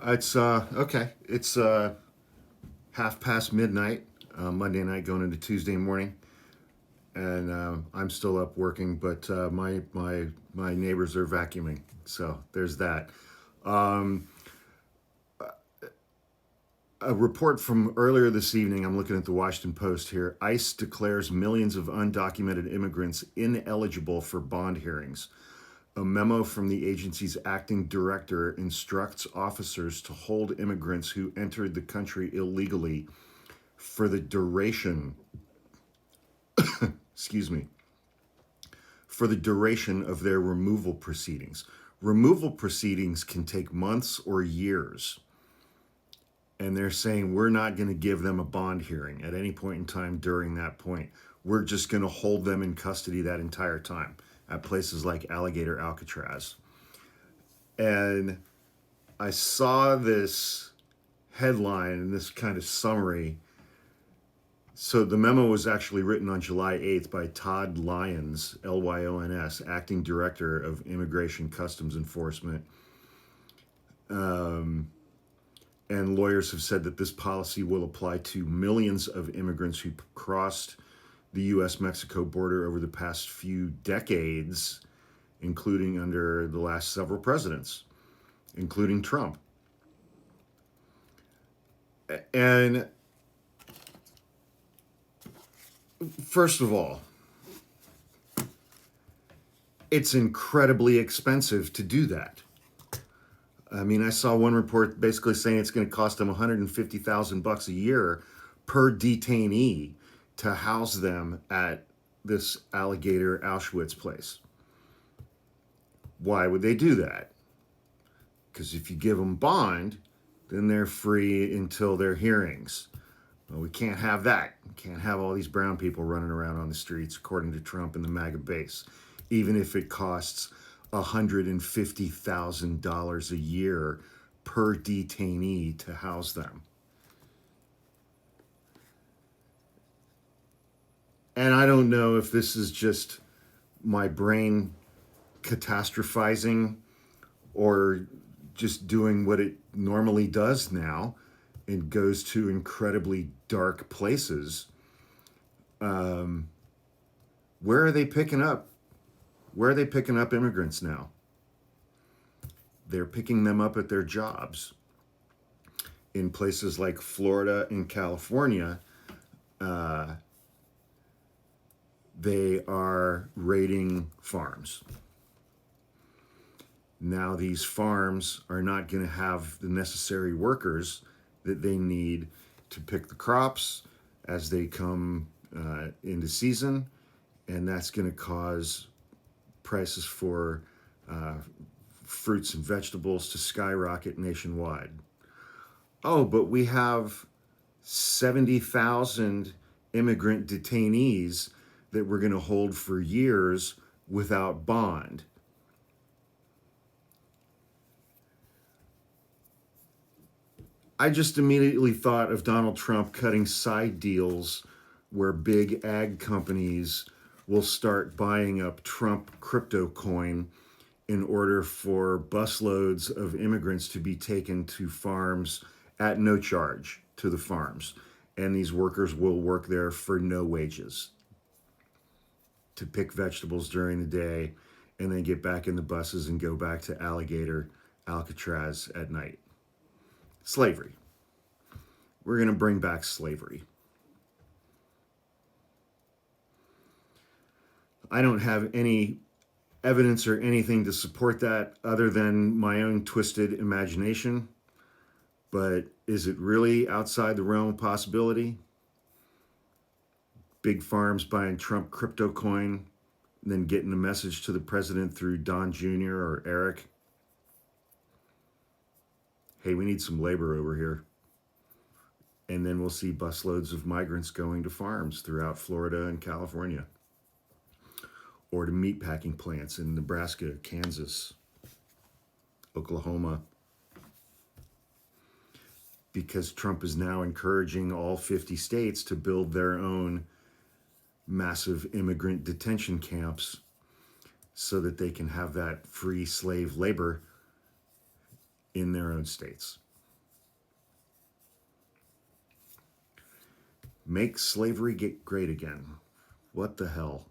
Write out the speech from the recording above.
It's okay. It's half past midnight, Monday night, going into Tuesday morning, and I'm still up working. But my neighbors are vacuuming, so there's that. Um, a report from earlier this evening. I'm looking at the Washington Post here. ICE declares millions of undocumented immigrants ineligible for bond hearings. A memo from the agency's acting director instructs officers to hold immigrants who entered the country illegally for the duration, excuse me, for the duration of their removal proceedings. Removal proceedings can take months or years. And they're saying we're not going to give them a bond hearing at any point in time during that point. We're just going to hold them in custody that entire time at places like Alligator Alcatraz. And I saw this headline and this kind of summary. So the memo was actually written on July 8th by Todd Lyons, Lyons, acting director of Immigration Customs Enforcement. And lawyers have said that this policy will apply to millions of immigrants who crossed the U.S.-Mexico border over the past few decades, including under the last several presidents, including Trump. And first of all, it's incredibly expensive to do that. I mean, I saw one report basically saying it's going to cost them $150,000 a year per detainee to house them at this Alligator Auschwitz place. Why would they do that? Because if you give them bond, then they're free until their hearings. Well, we can't have that. We can't have all these brown people running around on the streets, according to Trump and the MAGA base, even if it costs $150,000 a year per detainee to house them. And I don't know if this is just my brain catastrophizing or just doing what it normally does now and goes to incredibly dark places. Where are they picking up? Where are they picking up immigrants now? They're picking them up at their jobs. In places like Florida and California, they are raiding farms. Now, these farms are not going to have the necessary workers that they need to pick the crops as they come into season, and that's going to cause prices for fruits and vegetables to skyrocket nationwide. Oh, but we have 70,000 immigrant detainees that we're going to hold for years without bond. I just immediately thought of Donald Trump cutting side deals where big ag companies will start buying up Trump crypto coin in order for busloads of immigrants to be taken to farms at no charge to the farms. And these workers will work there for no wages to pick vegetables during the day and then get back in the buses and go back to Alligator Alcatraz at night. Slavery. We're going to bring back slavery. I don't have any evidence or anything to support that other than my own twisted imagination. But is it really outside the realm of possibility? Big farms buying Trump crypto coin, and then getting a message to the president through Don Jr. or Eric. Hey, we need some labor over here. And then we'll see busloads of migrants going to farms throughout Florida and California, or to meatpacking plants in Nebraska, Kansas, Oklahoma, because Trump is now encouraging all 50 states to build their own massive immigrant detention camps so that they can have that free slave labor in their own states. Make slavery get great again. What the hell?